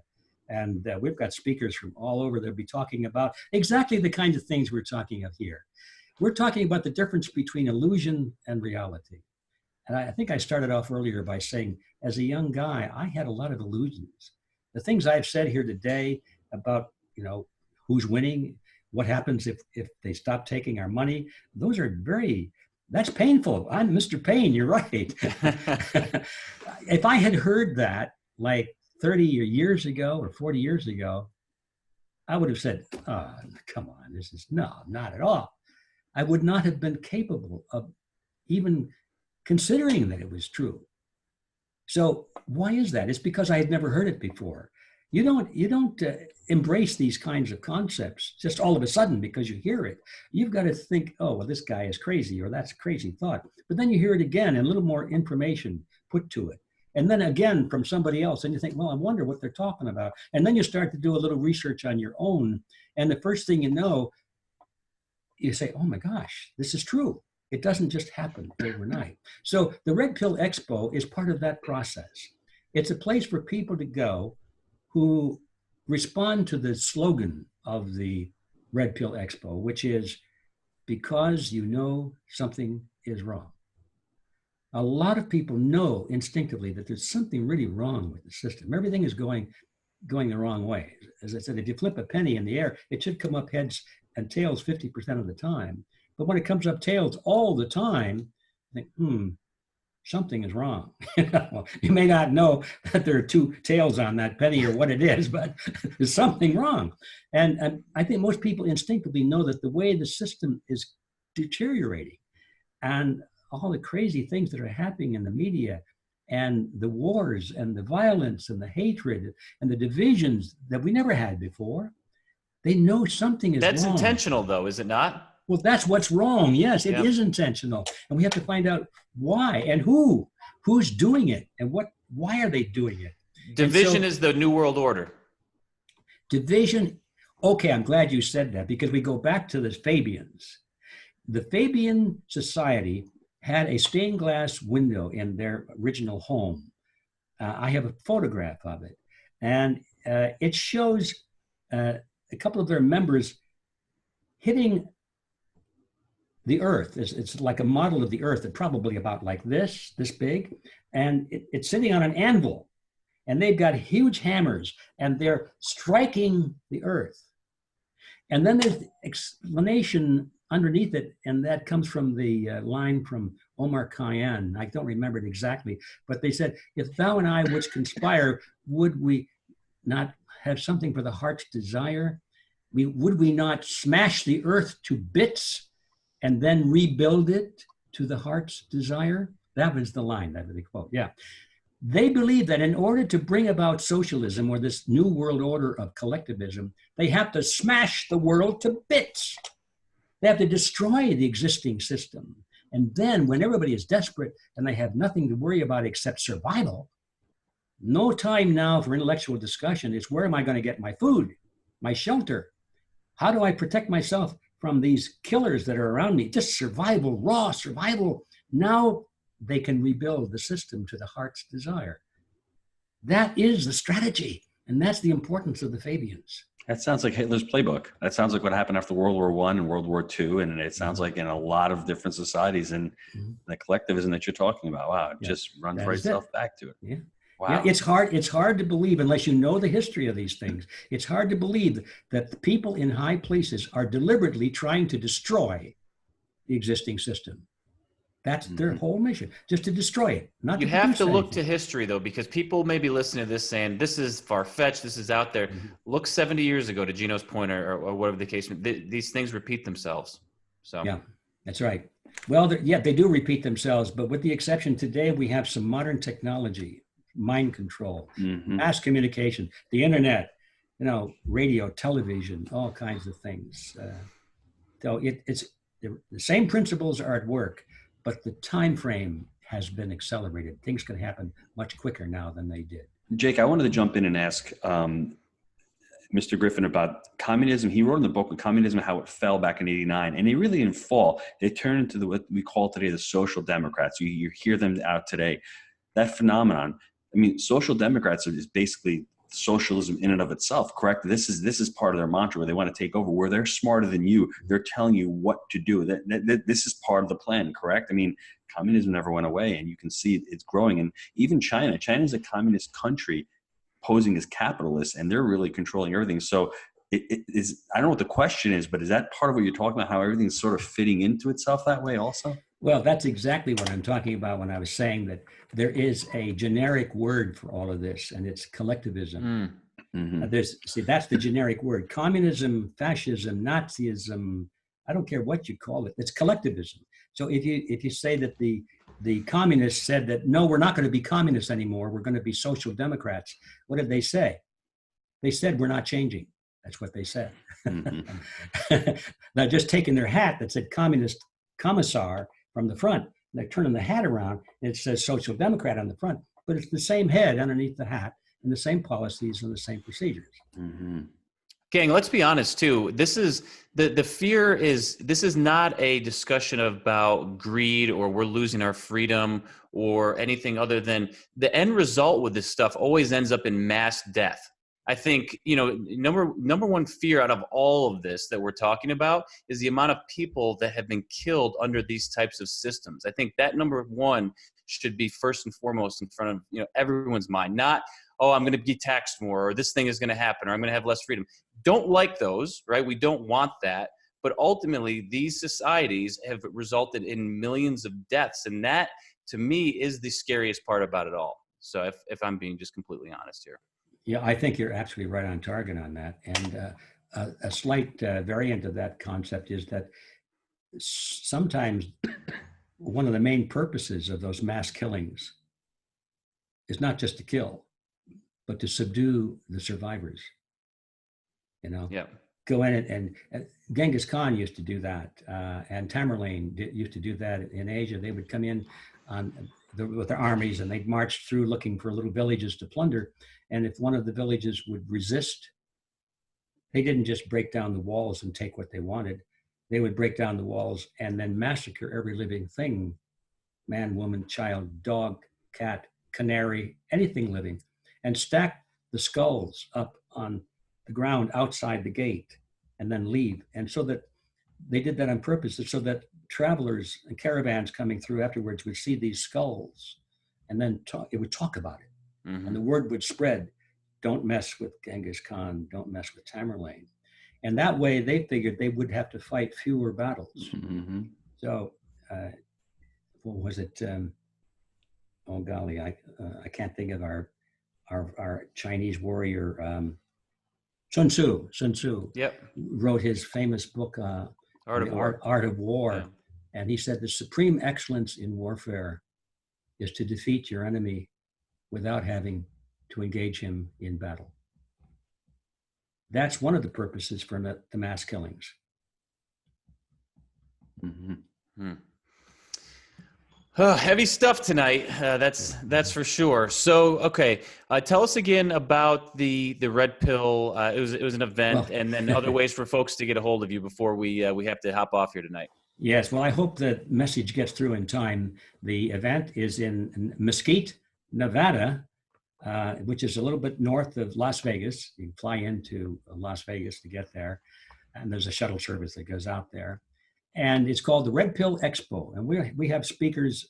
And we've got speakers from all over. They'll be talking about exactly the kinds of things we're talking of here. We're talking about the difference between illusion and reality. And I think I started off earlier by saying, as a young guy, I had a lot of illusions. The things I've said here today about, who's winning, what happens if they stop taking our money, those are that's painful. I'm Mr. Pain, you're right. If I had heard that like 30 years ago or 40 years ago, I would have said, oh, come on, no, not at all. I would not have been capable of even considering that it was true. So why is that? It's because I had never heard it before. You don't embrace these kinds of concepts just all of a sudden because you hear it. You've got to think, oh, well, this guy is crazy, or that's a crazy thought. But then you hear it again and a little more information put to it. And then again from somebody else, and you think, well, I wonder what they're talking about. And then you start to do a little research on your own. And the first thing you know, you say, oh my gosh, this is true. It doesn't just happen overnight. So the Red Pill Expo is part of that process. It's a place for people to go who respond to the slogan of the Red Pill Expo, which is, because you know something is wrong. A lot of people know instinctively that there's something really wrong with the system. Everything is going the wrong way. As I said, if you flip a penny in the air, it should come up heads and tails 50% of the time. But when it comes up tails all the time, you think, something is wrong. You may not know that there are two tails on that penny or what it is, but there's something wrong. And I think most people instinctively know that the way the system is deteriorating and all the crazy things that are happening in the media and the wars and the violence and the hatred and the divisions that we never had before, they know something is wrong. That's intentional though, is it not? Well, that's what's wrong. Yes, it is intentional. And we have to find out why and who's doing it and why are they doing it? Division is the New World Order. Division. Okay, I'm glad you said that because we go back to the Fabians. The Fabian society had a stained glass window in their original home. I have a photograph of it. And it shows a couple of their members hitting the earth. It's like a model of the earth, probably about like this big, and it's sitting on an anvil, and they've got huge hammers, and they're striking the earth. And then there's the explanation underneath it, and that comes from the line from Omar Khayyam. I don't remember it exactly, but they said, if thou and I which conspire, would we not have something for the heart's desire? Would we not smash the earth to bits and then rebuild it to the heart's desire? That was the line that they quote, yeah. They believe that in order to bring about socialism or this new world order of collectivism, they have to smash the world to bits. They have to destroy the existing system. And then when everybody is desperate and they have nothing to worry about except survival, no time now for intellectual discussion. It's where am I going to get my food, my shelter? How do I protect myself from these killers that are around me? Just survival, raw survival. Now they can rebuild the system to the heart's desire. That is the strategy. And that's the importance of the Fabians. That sounds like Hitler's playbook. That sounds like what happened after World War I and World War II. And it sounds like in a lot of different societies and the collectivism that you're talking about. Wow, it just runs right itself back to it. Yeah. Wow. Yeah, it's hard to believe unless you know the history of these things. It's hard to believe that the people in high places are deliberately trying to destroy the existing system. That's their whole mission, just to destroy it. Not you to have to look anything. to history, though, because people may be listening to this saying, this is far-fetched, this is out there. Look 70 years ago, to Gino's point, or whatever the case, these things repeat themselves. So yeah, that's right. Well, they do repeat themselves, but with the exception today, we have some modern technology, mind control, mass communication, the internet, radio, television, all kinds of things. So it's the same principles are at work, but the time frame has been accelerated. Things can happen much quicker now than they did. Jake, I wanted to jump in and ask Mr. Griffin about communism. He wrote in the book on communism how it fell back in '89, and they really didn't fall. They turned into what we call today the social democrats. You hear them out today. That phenomenon. I mean, social democrats is basically socialism in and of itself, correct? This is part of their mantra where they want to take over, where they're smarter than you. They're telling you what to do. This is part of the plan, correct? I mean, communism never went away, and you can see it's growing. And even China's a communist country, posing as capitalists, and they're really controlling everything. So it is, I don't know what the question is, but is that part of what you're talking about, how everything's sort of fitting into itself that way also? Well, that's exactly what I'm talking about when I was saying that there is a generic word for all of this, and it's collectivism. See, that's the generic word. Communism, fascism, Nazism, I don't care what you call it, it's collectivism. So if you say that the communists said that, no, we're not going to be communists anymore, we're going to be social democrats, what did they say? They said, we're not changing. That's what they said. Now, just taking their hat that said communist commissar from the front, they're turning the hat around and it says social democrat on the front, but it's the same head underneath the hat and the same policies and the same procedures. Gang, let's be honest too. This is the fear is, this is not a discussion about greed or we're losing our freedom or anything other than the end result with this stuff always ends up in mass death. I think, number one fear out of all of this that we're talking about is the amount of people that have been killed under these types of systems. I think that number one should be first and foremost in front of everyone's mind. Not, oh, I'm going to be taxed more, or this thing is going to happen, or I'm going to have less freedom. Don't like those, right? We don't want that. But ultimately, these societies have resulted in millions of deaths, and that, to me, is the scariest part about it all. So if I'm being just completely honest here. Yeah, I think you're absolutely right on target on that. And a slight variant of that concept is that sometimes one of the main purposes of those mass killings is not just to kill, but to subdue the survivors. Yeah. Go in and Genghis Khan used to do that, and Tamerlane used to do that in Asia. They would come in with their armies and they'd march through looking for little villages to plunder. And if one of the villages would resist, they didn't just break down the walls and take what they wanted. They would break down the walls and then massacre every living thing, man, woman, child, dog, cat, canary, anything living, and stack the skulls up on the ground outside the gate and then leave. And so that they did that on purpose, so that travelers and caravans coming through afterwards would see these skulls and then it would talk about it. And the word would spread, don't mess with Genghis Khan, don't mess with Tamerlane. And that way they figured they would have to fight fewer battles. So what was it? Oh golly, I can't think of our Chinese warrior, Sun Tzu. Yep. Wrote his famous book, Art of War. Yeah. And he said the supreme excellence in warfare is to defeat your enemy without having to engage him in battle. That's one of the purposes for the mass killings. Oh, heavy stuff tonight. That's for sure. So, okay, tell us again about the Red Pill. It was an event, and then other ways for folks to get a hold of you before we have to hop off here tonight. Yes, well, I hope the message gets through in time. The event is in Mesquite, Nevada, which is a little bit north of Las Vegas. You can fly into Las Vegas to get there, and there's a shuttle service that goes out there. And it's called the Red Pill Expo. And we have speakers,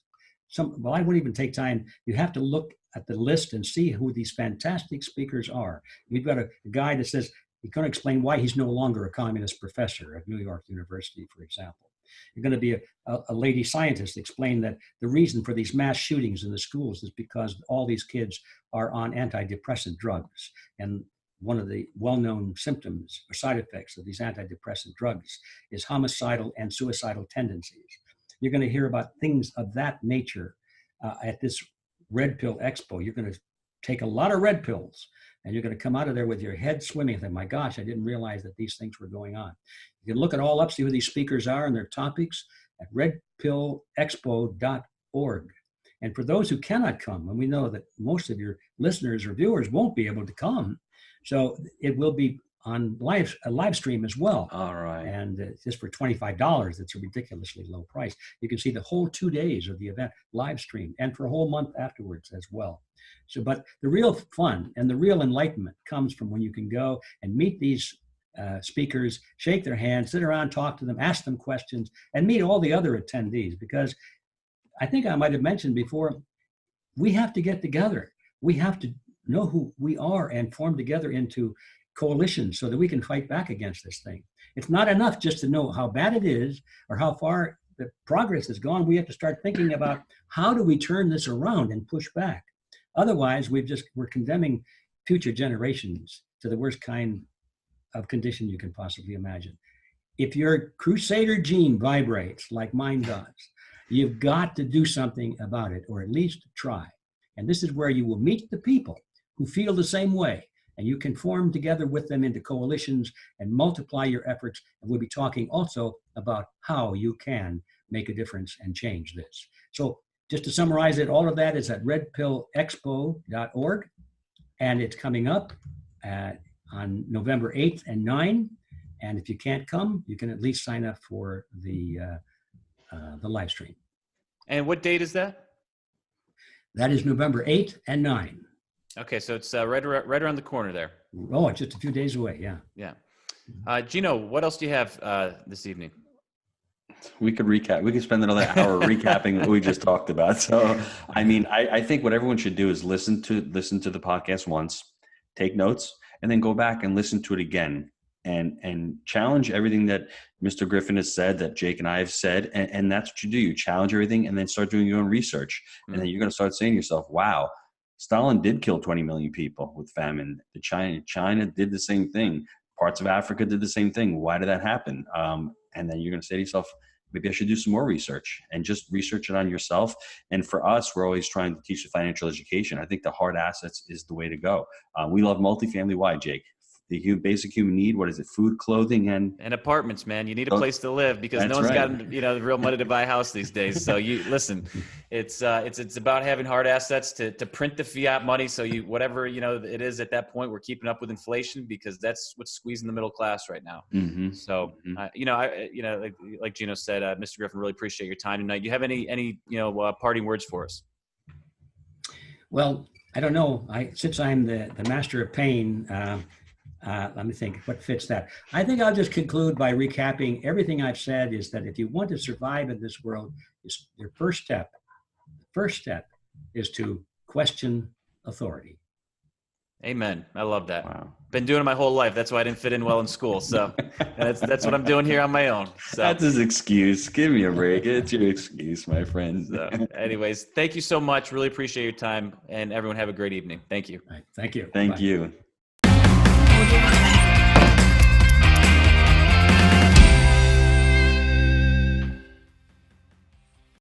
I wouldn't even take time. You have to look at the list and see who these fantastic speakers are. We've got a guy that says, he's going to explain why he's no longer a communist professor at New York University, for example. You're going to be a lady scientist explain that the reason for these mass shootings in the schools is because all these kids are on antidepressant drugs. And one of the well-known symptoms or side effects of these antidepressant drugs is homicidal and suicidal tendencies. You're going to hear about things of that nature at this Red Pill Expo. You're going to take a lot of red pills, and you're going to come out of there with your head swimming. Think, my gosh, I didn't realize that these things were going on. You can look it all up, see who these speakers are and their topics at redpillexpo.org. And for those who cannot come, and we know that most of your listeners or viewers won't be able to come, so it will be on a live stream as well. All right. And just for $25, it's a ridiculously low price. You can see the whole 2 days of the event live stream, and for a whole month afterwards as well. So, but the real fun and the real enlightenment comes from when you can go and meet these speakers, shake their hands, sit around, talk to them, ask them questions, and meet all the other attendees. Because I think I might have mentioned before, we have to get together. We have to know who we are and form together into coalitions so that we can fight back against this thing. It's not enough just to know how bad it is or how far the progress has gone. We have to start thinking about how do we turn this around and push back. Otherwise, we're condemning future generations to the worst kind of condition you can possibly imagine. If your crusader gene vibrates like mine does, you've got to do something about it, or at least try. And this is where you will meet the people who feel the same way, and you can form together with them into coalitions and multiply your efforts. And we'll be talking also about how you can make a difference and change this. So just to summarize it, all of that is at redpillexpo.org, and it's coming up on November 8th and 9th. And if you can't come, you can at least sign up for the live stream. And what date is that? That is November 8th and 9th. Okay, so it's right around the corner there. Oh, it's just a few days away, yeah. Yeah. Gino, what else do you have this evening? We could recap. We could spend another hour recapping what we just talked about. So, I mean, I think what everyone should do is listen to the podcast once, take notes, and then go back and listen to it again and challenge everything that Mr. Griffin has said, that Jake and I have said. And that's what you do. You challenge everything and then start doing your own research. And then you're going to start saying to yourself, wow, Stalin did kill 20 million people with famine. China did the same thing. Parts of Africa did the same thing. Why did that happen? And then you're going to say to yourself, maybe I should do some more research, and just research it on yourself. And for us, we're always trying to teach the financial education. I think the hard assets is the way to go. We love multifamily. Why, Jake? The basic human need, what is it? Food, clothing, and apartments, man. You need a place to live because no one's got the real money to buy a house these days. So you listen, it's about having hard assets to print the fiat money. So you whatever it is at that point, we're keeping up with inflation because that's what's squeezing the middle class right now. Mm-hmm. So like Gino said, Mr. Griffin, really appreciate your time tonight. You have any parting words for us? Well, I don't know. Since I'm the master of pain. Let me think, what fits that? I think I'll just conclude by recapping everything I've said is that if you want to survive in this world, your first step is to question authority. Amen. I love that. Wow. Been doing it my whole life. That's why I didn't fit in well in school. So that's what I'm doing here on my own. So that's his excuse. Give me a break. It's your excuse, my friend. So, anyways, thank you so much. Really appreciate your time, and everyone have a great evening. Thank you. All right. Thank you. Thank Bye. you.